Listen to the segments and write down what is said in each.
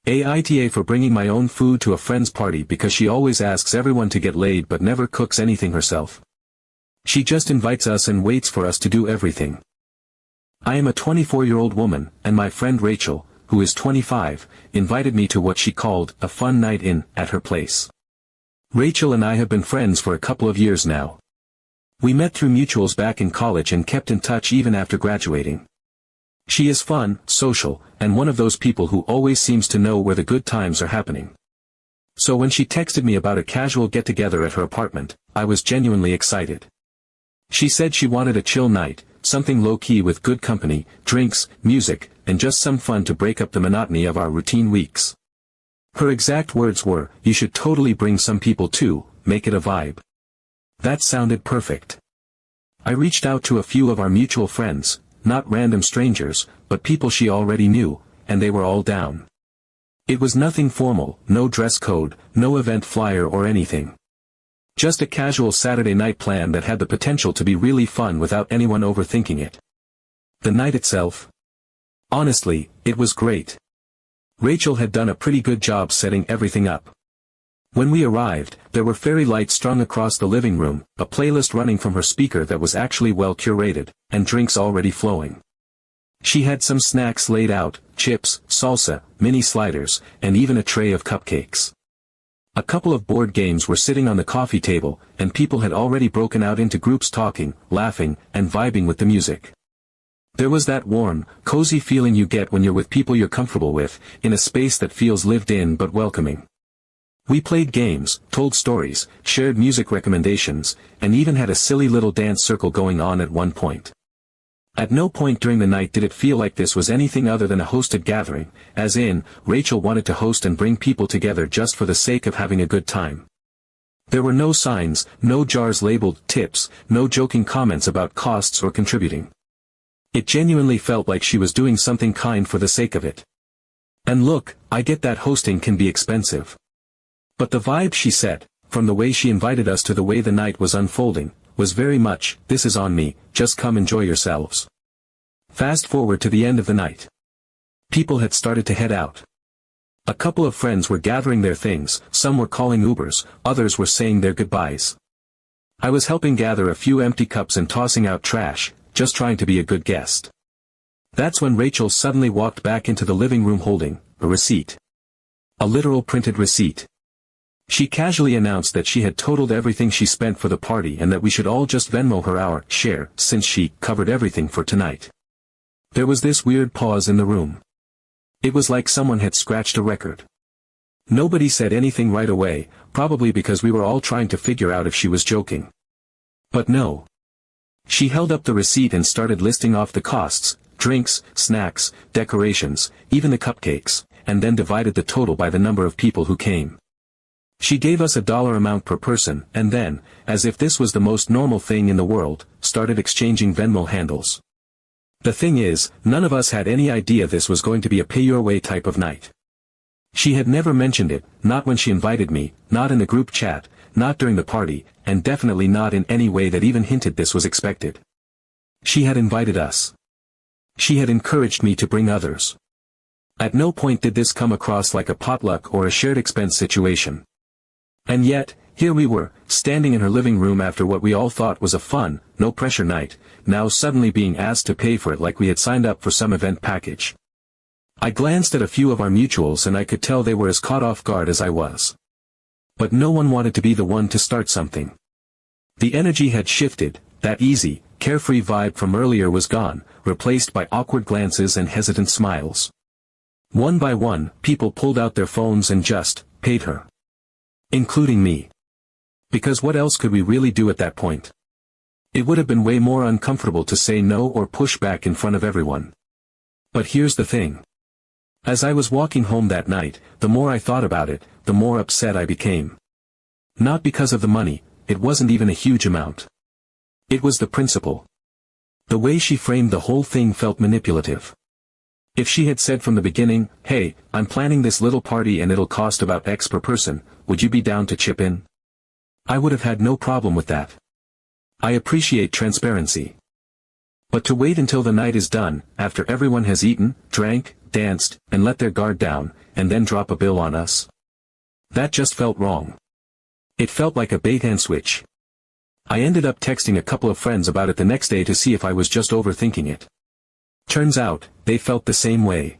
AITA for bringing my own food to a friend's party because she always asks everyone to get laid but never cooks anything herself. She just invites us and waits for us to do everything. I am a 24-year-old woman, and my friend Rachel, who is 25, invited me to what she called a fun night in at her place. Rachel and I have been friends for a couple of years now. We met through mutuals back in college and kept in touch even after graduating. She is fun, social, and one of those people who always seems to know where the good times are happening. So when she texted me about a casual get-together at her apartment, I was genuinely excited. She said she wanted a chill night, something low-key with good company, drinks, music, and just some fun to break up the monotony of our routine weeks. Her exact words were, "You should totally bring some people too, make it a vibe." That sounded perfect. I reached out to a few of our mutual friends, not random strangers, but people she already knew, and they were all down. It was nothing formal, no dress code, no event flyer or anything. Just a casual Saturday night plan that had the potential to be really fun without anyone overthinking it. The night itself? Honestly, it was great. Rachel had done a pretty good job setting everything up. When we arrived, there were fairy lights strung across the living room, a playlist running from her speaker that was actually well curated, and drinks already flowing. She had some snacks laid out, chips, salsa, mini sliders, and even a tray of cupcakes. A couple of board games were sitting on the coffee table, and people had already broken out into groups talking, laughing, and vibing with the music. There was that warm, cozy feeling you get when you're with people you're comfortable with, in a space that feels lived in but welcoming. We played games, told stories, shared music recommendations, and even had a silly little dance circle going on at one point. At no point during the night did it feel like this was anything other than a hosted gathering, as in, Rachel wanted to host and bring people together just for the sake of having a good time. There were no signs, no jars labeled tips, no joking comments about costs or contributing. It genuinely felt like she was doing something kind for the sake of it. And look, I get that hosting can be expensive. But the vibe she set, from the way she invited us to the way the night was unfolding, was very much, "This is on me, just come enjoy yourselves." Fast forward to the end of the night. People had started to head out. A couple of friends were gathering their things, some were calling Ubers, others were saying their goodbyes. I was helping gather a few empty cups and tossing out trash, just trying to be a good guest. That's when Rachel suddenly walked back into the living room holding a receipt. A literal printed receipt. She casually announced that she had totaled everything she spent for the party and that we should all just Venmo her our share, since she covered everything for tonight. There was this weird pause in the room. It was like someone had scratched a record. Nobody said anything right away, probably because we were all trying to figure out if she was joking. But no. She held up the receipt and started listing off the costs, drinks, snacks, decorations, even the cupcakes, and then divided the total by the number of people who came. She gave us a dollar amount per person, and then, as if this was the most normal thing in the world, started exchanging Venmo handles. The thing is, none of us had any idea this was going to be a pay-your-way type of night. She had never mentioned it, not when she invited me, not in the group chat, not during the party, and definitely not in any way that even hinted this was expected. She had invited us. She had encouraged me to bring others. At no point did this come across like a potluck or a shared expense situation. And yet, here we were, standing in her living room after what we all thought was a fun, no-pressure night, now suddenly being asked to pay for it like we had signed up for some event package. I glanced at a few of our mutuals and I could tell they were as caught off guard as I was. But no one wanted to be the one to start something. The energy had shifted, that easy, carefree vibe from earlier was gone, replaced by awkward glances and hesitant smiles. One by one, people pulled out their phones and just paid her. Including me. Because what else could we really do at that point? It would have been way more uncomfortable to say no or push back in front of everyone. But here's the thing. As I was walking home that night, the more I thought about it, the more upset I became. Not because of the money, it wasn't even a huge amount. It was the principle. The way she framed the whole thing felt manipulative. If she had said from the beginning, "Hey, I'm planning this little party and it'll cost about X per person, would you be down to chip in?" I would have had no problem with that. I appreciate transparency. But to wait until the night is done, after everyone has eaten, drank, danced, and let their guard down, and then drop a bill on us? That just felt wrong. It felt like a bait-and-switch. I ended up texting a couple of friends about it the next day to see if I was just overthinking it. Turns out, they felt the same way.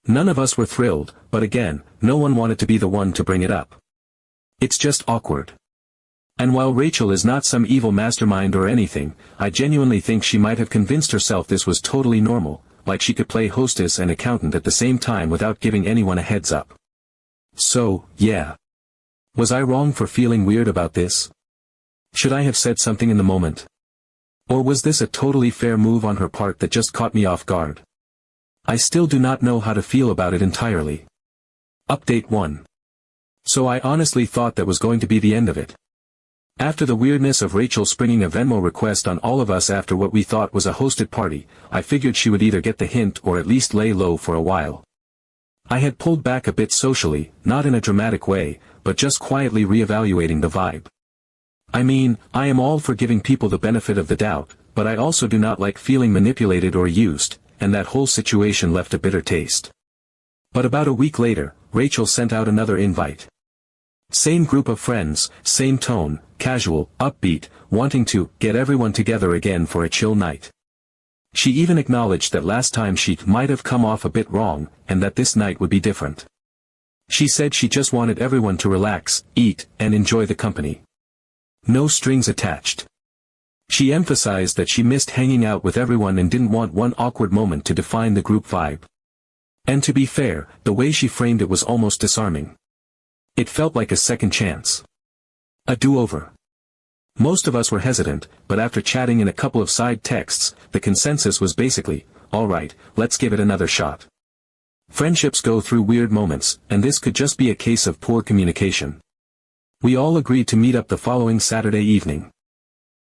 None of us were thrilled, but again, no one wanted to be the one to bring it up. It's just awkward. And while Rachel is not some evil mastermind or anything, I genuinely think she might have convinced herself this was totally normal, like she could play hostess and accountant at the same time without giving anyone a heads up. So, yeah. Was I wrong for feeling weird about this? Should I have said something in the moment? Or was this a totally fair move on her part that just caught me off guard? I still do not know how to feel about it entirely. Update 1. So I honestly thought that was going to be the end of it. After the weirdness of Rachel springing a Venmo request on all of us after what we thought was a hosted party, I figured she would either get the hint or at least lay low for a while. I had pulled back a bit socially, not in a dramatic way, but just quietly reevaluating the vibe. I mean, I am all for giving people the benefit of the doubt, but I also do not like feeling manipulated or used, and that whole situation left a bitter taste. But about a week later, Rachel sent out another invite. Same group of friends, same tone, casual, upbeat, wanting to get everyone together again for a chill night. She even acknowledged that last time she might have come off a bit wrong, and that this night would be different. She said she just wanted everyone to relax, eat, and enjoy the company. No strings attached. She emphasized that she missed hanging out with everyone and didn't want one awkward moment to define the group vibe. And to be fair, the way she framed it was almost disarming. It felt like a second chance. A do-over. Most of us were hesitant, but after chatting in a couple of side texts, the consensus was basically, alright, let's give it another shot. Friendships go through weird moments, and this could just be a case of poor communication. We all agreed to meet up the following Saturday evening.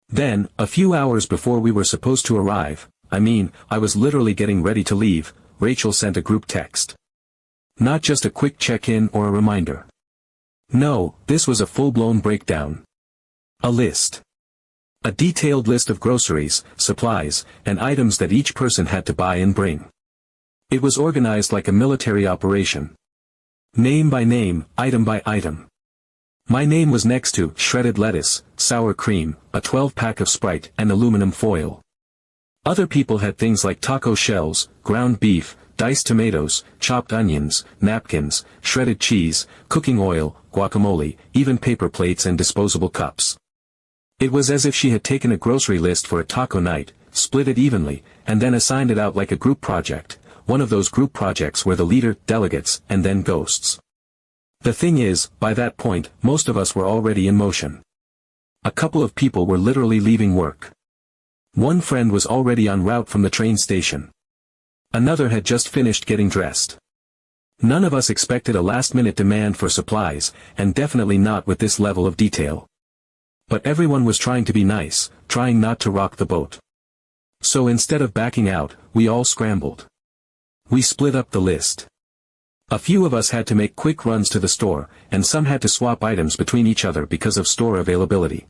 Then, a few hours before we were supposed to arrive, I was literally getting ready to leave, Rachel sent a group text. Not just a quick check-in or a reminder. No, this was a full-blown breakdown. A list. A detailed list of groceries, supplies, and items that each person had to buy and bring. It was organized like a military operation. Name by name, item by item. My name was next to shredded lettuce, sour cream, a 12-pack of Sprite, and aluminum foil. Other people had things like taco shells, ground beef, diced tomatoes, chopped onions, napkins, shredded cheese, cooking oil, guacamole, even paper plates and disposable cups. It was as if she had taken a grocery list for a taco night, split it evenly, and then assigned it out like a group project, one of those group projects where the leader, delegates, and then ghosts. The thing is, by that point, most of us were already in motion. A couple of people were literally leaving work. One friend was already en route from the train station. Another had just finished getting dressed. None of us expected a last-minute demand for supplies, and definitely not with this level of detail. But everyone was trying to be nice, trying not to rock the boat. So instead of backing out, we all scrambled. We split up the list. A few of us had to make quick runs to the store, and some had to swap items between each other because of store availability.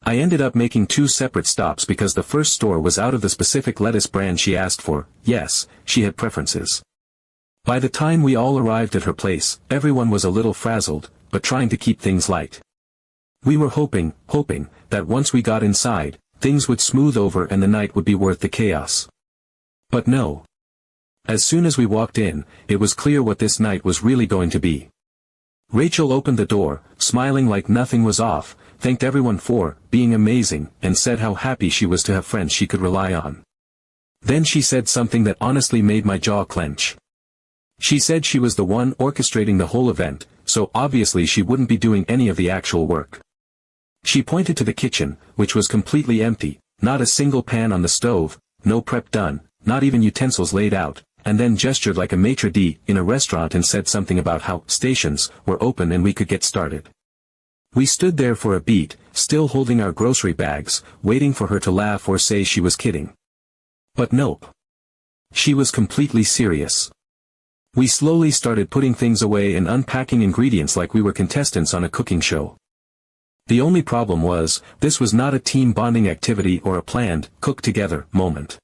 I ended up making 2 separate stops because the first store was out of the specific lettuce brand she asked for. Yes, she had preferences. By the time we all arrived at her place, everyone was a little frazzled, but trying to keep things light. We were hoping that once we got inside, things would smooth over and the night would be worth the chaos. But no. As soon as we walked in, it was clear what this night was really going to be. Rachel opened the door, smiling like nothing was off, thanked everyone for being amazing, and said how happy she was to have friends she could rely on. Then she said something that honestly made my jaw clench. She said she was the one orchestrating the whole event, so obviously she wouldn't be doing any of the actual work. She pointed to the kitchen, which was completely empty, not a single pan on the stove, no prep done, not even utensils laid out, and then gestured like a maitre d' in a restaurant and said something about how stations were open and we could get started. We stood there for a beat, still holding our grocery bags, waiting for her to laugh or say she was kidding. But nope. She was completely serious. We slowly started putting things away and unpacking ingredients like we were contestants on a cooking show. The only problem was, this was not a team bonding activity or a planned, cook-together moment.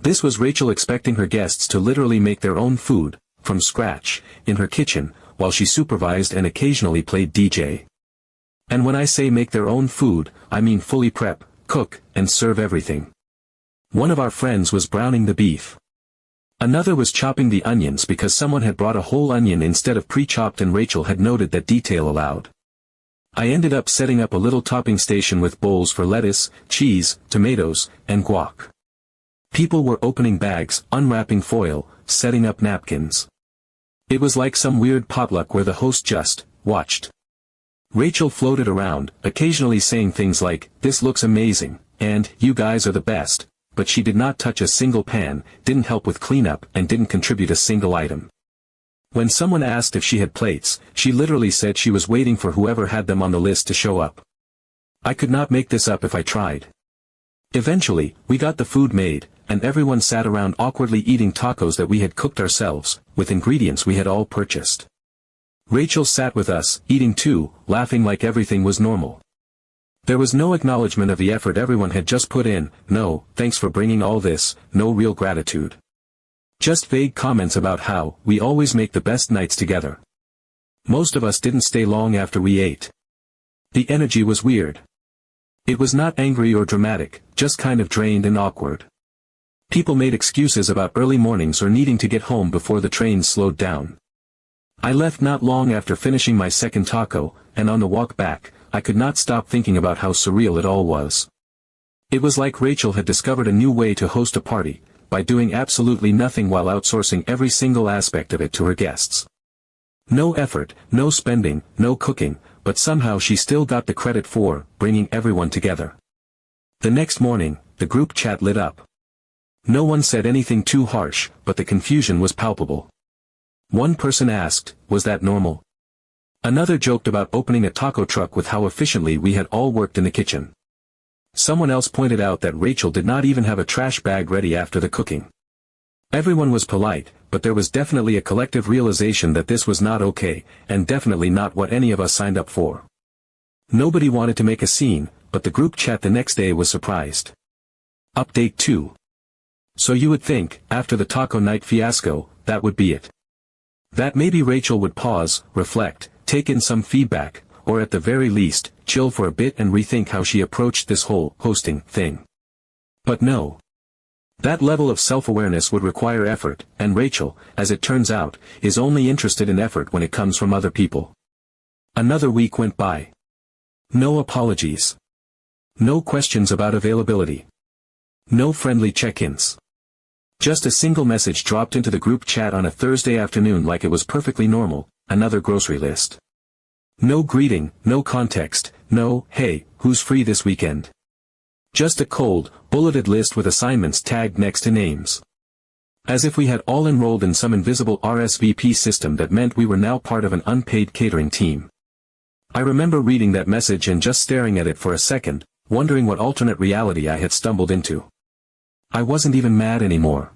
This was Rachel expecting her guests to literally make their own food, from scratch, in her kitchen, while she supervised and occasionally played DJ. And when I say make their own food, I mean fully prep, cook, and serve everything. One of our friends was browning the beef. Another was chopping the onions because someone had brought a whole onion instead of pre-chopped and Rachel had noted that detail aloud. I ended up setting up a little topping station with bowls for lettuce, cheese, tomatoes, and guac. People were opening bags, unwrapping foil, setting up napkins. It was like some weird potluck where the host just watched. Rachel floated around, occasionally saying things like, "This looks amazing," and "You guys are the best," but she did not touch a single pan, didn't help with cleanup, and didn't contribute a single item. When someone asked if she had plates, she literally said she was waiting for whoever had them on the list to show up. I could not make this up if I tried. Eventually, we got the food made, and everyone sat around awkwardly eating tacos that we had cooked ourselves, with ingredients we had all purchased. Rachel sat with us, eating too, laughing like everything was normal. There was no acknowledgement of the effort everyone had just put in, no, thanks for bringing all this, no real gratitude. Just vague comments about how, we always make the best nights together. Most of us didn't stay long after we ate. The energy was weird. It was not angry or dramatic, just kind of drained and awkward. People made excuses about early mornings or needing to get home before the trains slowed down. I left not long after finishing my second taco, and on the walk back, I could not stop thinking about how surreal it all was. It was like Rachel had discovered a new way to host a party, by doing absolutely nothing while outsourcing every single aspect of it to her guests. No effort, no spending, no cooking, but somehow she still got the credit for bringing everyone together. The next morning, the group chat lit up. No one said anything too harsh, but the confusion was palpable. One person asked, "Was that normal?" Another joked about opening a taco truck with how efficiently we had all worked in the kitchen. Someone else pointed out that Rachel did not even have a trash bag ready after the cooking. Everyone was polite, but there was definitely a collective realization that this was not okay, and definitely not what any of us signed up for. Nobody wanted to make a scene, but the group chat the next day was surprised. Update 2. So you would think, after the taco night fiasco, that would be it. That maybe Rachel would pause, reflect, take in some feedback, or at the very least, chill for a bit and rethink how she approached this whole hosting thing. But no. That level of self-awareness would require effort, and Rachel, as it turns out, is only interested in effort when it comes from other people. Another week went by. No apologies. No questions about availability. No friendly check-ins. Just a single message dropped into the group chat on a Thursday afternoon like it was perfectly normal, another grocery list. No greeting, no context, no, "Hey, who's free this weekend?" Just a cold, bulleted list with assignments tagged next to names. As if we had all enrolled in some invisible RSVP system that meant we were now part of an unpaid catering team. I remember reading that message and just staring at it for a second, wondering what alternate reality I had stumbled into. I wasn't even mad anymore.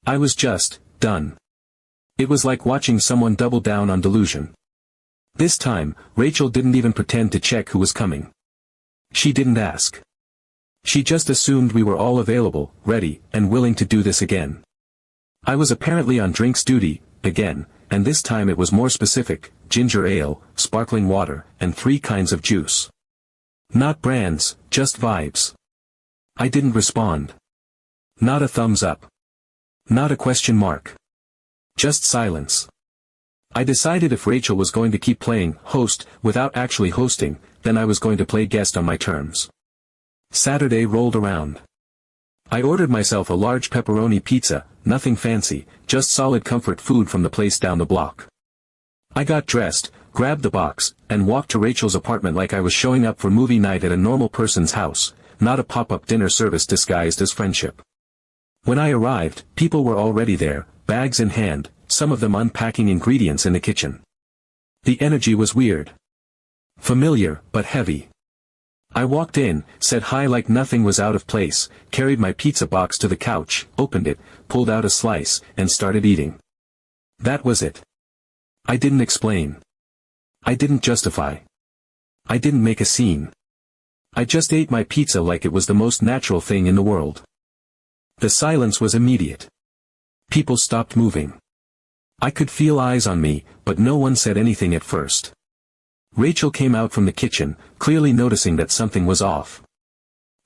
I was just done. It was like watching someone double down on delusion. This time, Rachel didn't even pretend to check who was coming. She didn't ask. She just assumed we were all available, ready, and willing to do this again. I was apparently on drinks duty, again, and this time it was more specific: ginger ale, sparkling water, and 3 kinds of juice. Not brands, just vibes. I didn't respond. Not a thumbs up. Not a question mark. Just silence. I decided if Rachel was going to keep playing host without actually hosting, then I was going to play guest on my terms. Saturday rolled around. I ordered myself a large pepperoni pizza, nothing fancy, just solid comfort food from the place down the block. I got dressed, grabbed the box, and walked to Rachel's apartment like I was showing up for movie night at a normal person's house, not a pop-up dinner service disguised as friendship. When I arrived, people were already there, bags in hand, some of them unpacking ingredients in the kitchen. The energy was weird. Familiar, but heavy. I walked in, said hi like nothing was out of place, carried my pizza box to the couch, opened it, pulled out a slice, and started eating. That was it. I didn't explain. I didn't justify. I didn't make a scene. I just ate my pizza like it was the most natural thing in the world. The silence was immediate. People stopped moving. I could feel eyes on me, but no one said anything at first. Rachel came out from the kitchen, clearly noticing that something was off.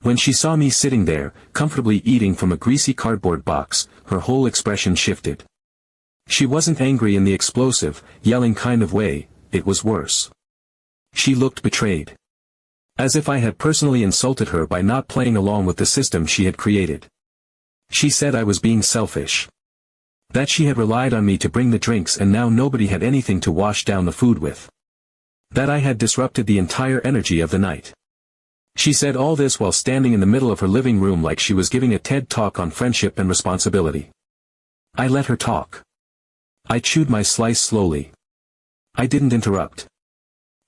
When she saw me sitting there, comfortably eating from a greasy cardboard box, her whole expression shifted. She wasn't angry in the explosive, yelling kind of way, it was worse. She looked betrayed. As if I had personally insulted her by not playing along with the system she had created. She said I was being selfish. That she had relied on me to bring the drinks and now nobody had anything to wash down the food with. That I had disrupted the entire energy of the night. She said all this while standing in the middle of her living room like she was giving a TED talk on friendship and responsibility. I let her talk. I chewed my slice slowly. I didn't interrupt.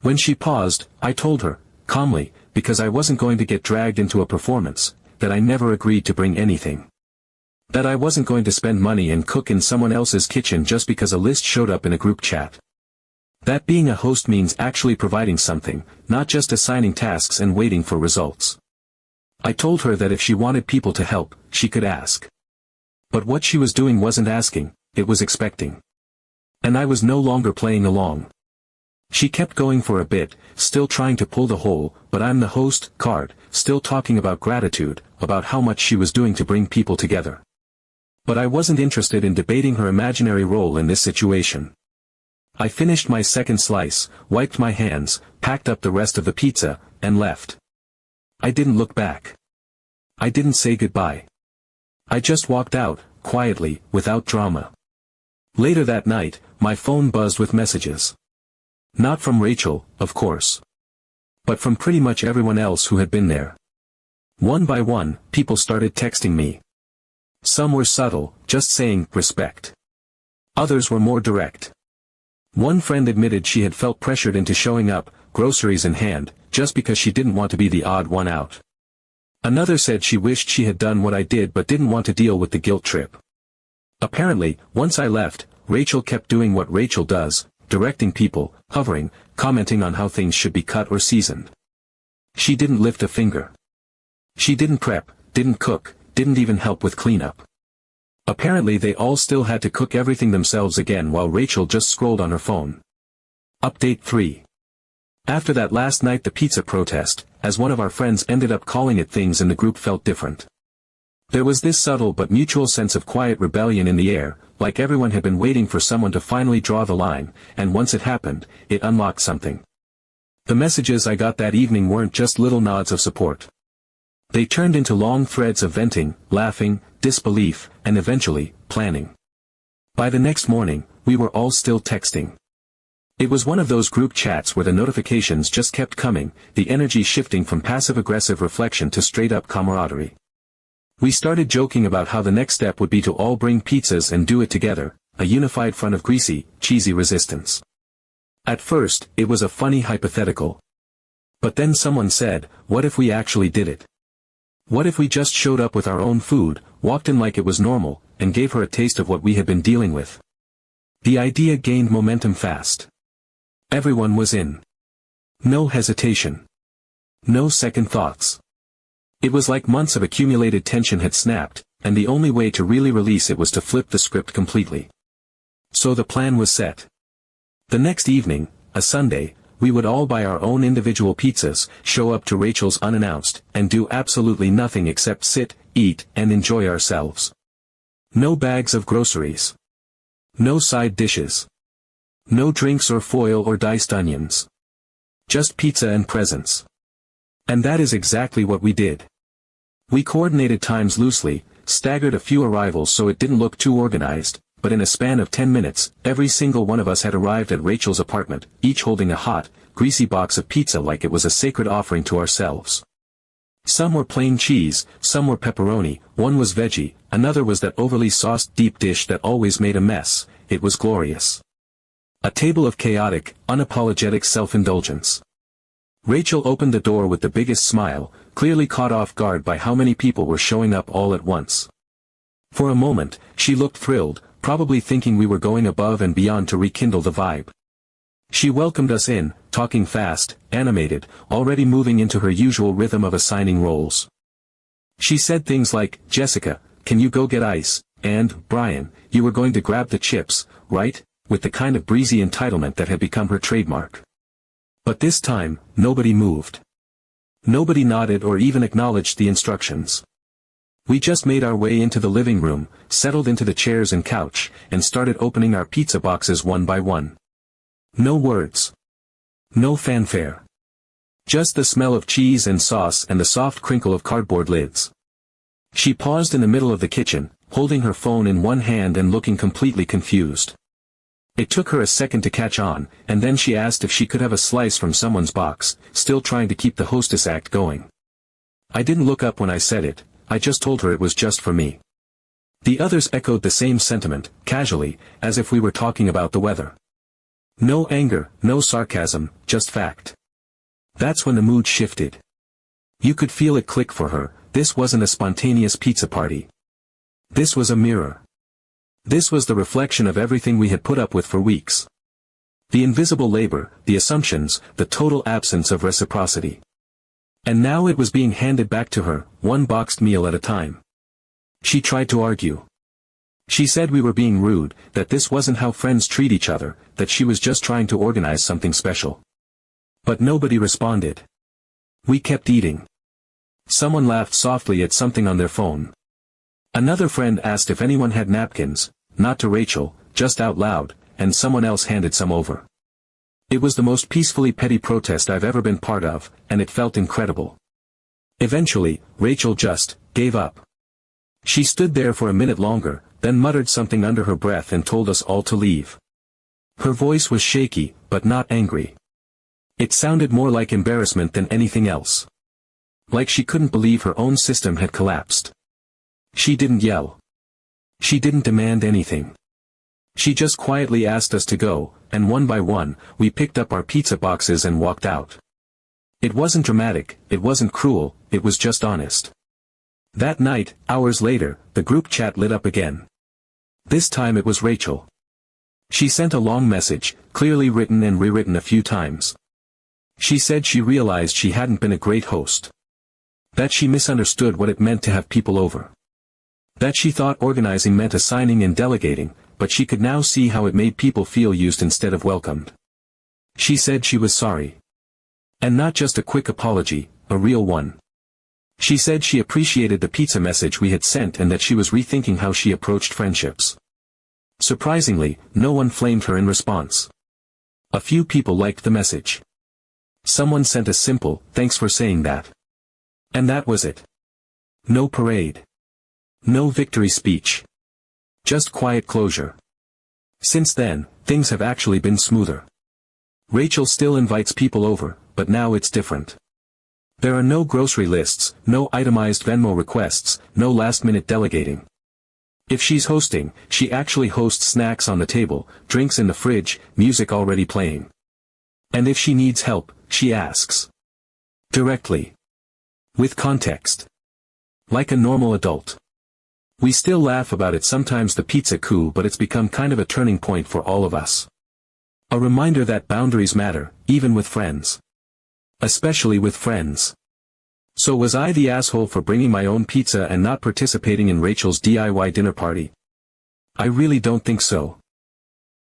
When she paused, I told her, calmly, because I wasn't going to get dragged into a performance, that I never agreed to bring anything. That I wasn't going to spend money and cook in someone else's kitchen just because a list showed up in a group chat. That being a host means actually providing something, not just assigning tasks and waiting for results. I told her that if she wanted people to help, she could ask. But what she was doing wasn't asking, it was expecting. And I was no longer playing along. She kept going for a bit, still trying to pull the whole, but I'm the host card, still talking about gratitude, about how much she was doing to bring people together. But I wasn't interested in debating her imaginary role in this situation. I finished my second slice, wiped my hands, packed up the rest of the pizza, and left. I didn't look back. I didn't say goodbye. I just walked out, quietly, without drama. Later that night, my phone buzzed with messages. Not from Rachel, of course. But from pretty much everyone else who had been there. One by one, people started texting me. Some were subtle, just saying, respect. Others were more direct. One friend admitted she had felt pressured into showing up, groceries in hand, just because she didn't want to be the odd one out. Another said she wished she had done what I did but didn't want to deal with the guilt trip. Apparently, once I left, Rachel kept doing what Rachel does, directing people, hovering, commenting on how things should be cut or seasoned. She didn't lift a finger. She didn't prep, didn't cook, didn't even help with cleanup. Apparently they all still had to cook everything themselves again while Rachel just scrolled on her phone. Update 3. After that last night the pizza protest, as one of our friends ended up calling it, things in the group felt different. There was this subtle but mutual sense of quiet rebellion in the air, like everyone had been waiting for someone to finally draw the line, and once it happened, it unlocked something. The messages I got that evening weren't just little nods of support. They turned into long threads of venting, laughing, disbelief, and eventually, planning. By the next morning, we were all still texting. It was one of those group chats where the notifications just kept coming, the energy shifting from passive-aggressive reflection to straight-up camaraderie. We started joking about how the next step would be to all bring pizzas and do it together, a unified front of greasy, cheesy resistance. At first, it was a funny hypothetical. But then someone said, what if we actually did it? What if we just showed up with our own food, walked in like it was normal, and gave her a taste of what we had been dealing with? The idea gained momentum fast. Everyone was in. No hesitation. No second thoughts. It was like months of accumulated tension had snapped, and the only way to really release it was to flip the script completely. So the plan was set. The next evening, a Sunday, we would all buy our own individual pizzas, show up to Rachel's unannounced, and do absolutely nothing except sit, eat, and enjoy ourselves. No bags of groceries. No side dishes. No drinks or foil or diced onions. Just pizza and presents. And that is exactly what we did. We coordinated times loosely, staggered a few arrivals so it didn't look too organized, but in a span of 10 minutes, every single one of us had arrived at Rachel's apartment, each holding a hot, greasy box of pizza like it was a sacred offering to ourselves. Some were plain cheese, some were pepperoni, one was veggie, another was that overly sauced deep dish that always made a mess. It was glorious. A table of chaotic, unapologetic self-indulgence. Rachel opened the door with the biggest smile, clearly caught off guard by how many people were showing up all at once. For a moment, she looked thrilled, probably thinking we were going above and beyond to rekindle the vibe. She welcomed us in, talking fast, animated, already moving into her usual rhythm of assigning roles. She said things like, "Jessica, can you go get ice, and, Brian, you were going to grab the chips, right? With the kind of breezy entitlement that had become her trademark. But this time, nobody moved. Nobody nodded or even acknowledged the instructions. We just made our way into the living room, settled into the chairs and couch, and started opening our pizza boxes one by one. No words. No fanfare. Just the smell of cheese and sauce and the soft crinkle of cardboard lids. She paused in the middle of the kitchen, holding her phone in one hand and looking completely confused. It took her a second to catch on, and then she asked if she could have a slice from someone's box, still trying to keep the hostess act going. I didn't look up when I said it, I just told her it was just for me. The others echoed the same sentiment, casually, as if we were talking about the weather. No anger, no sarcasm, just fact. That's when the mood shifted. You could feel it click for her. This wasn't a spontaneous pizza party. This was a mirror. This was the reflection of everything we had put up with for weeks. The invisible labor, the assumptions, the total absence of reciprocity. And now it was being handed back to her, one boxed meal at a time. She tried to argue. She said we were being rude, that this wasn't how friends treat each other, that she was just trying to organize something special. But nobody responded. We kept eating. Someone laughed softly at something on their phone. Another friend asked if anyone had napkins, not to Rachel, just out loud, and someone else handed some over. It was the most peacefully petty protest I've ever been part of, and it felt incredible. Eventually, Rachel just gave up. She stood there for a minute longer, then muttered something under her breath and told us all to leave. Her voice was shaky, but not angry. It sounded more like embarrassment than anything else. Like she couldn't believe her own system had collapsed. She didn't yell. She didn't demand anything. She just quietly asked us to go, and one by one, we picked up our pizza boxes and walked out. It wasn't dramatic, it wasn't cruel, it was just honest. That night, hours later, the group chat lit up again. This time it was Rachel. She sent a long message, clearly written and rewritten a few times. She said she realized she hadn't been a great host. That she misunderstood what it meant to have people over. That she thought organizing meant assigning and delegating, but she could now see how it made people feel used instead of welcomed. She said she was sorry. And not just a quick apology, a real one. She said she appreciated the pizza message we had sent and that she was rethinking how she approached friendships. Surprisingly, no one flamed her in response. A few people liked the message. Someone sent a simple, "Thanks for saying that." And that was it. No parade. No victory speech. Just quiet closure. Since then, things have actually been smoother. Rachel still invites people over, but now it's different. There are no grocery lists, no itemized Venmo requests, no last-minute delegating. If she's hosting, she actually hosts snacks on the table, drinks in the fridge, music already playing. And if she needs help, she asks. Directly. With context. Like a normal adult. We still laugh about it sometimes, the pizza coup, but it's become kind of a turning point for all of us. A reminder that boundaries matter, even with friends. Especially with friends. So was I the asshole for bringing my own pizza and not participating in Rachel's DIY dinner party? I really don't think so.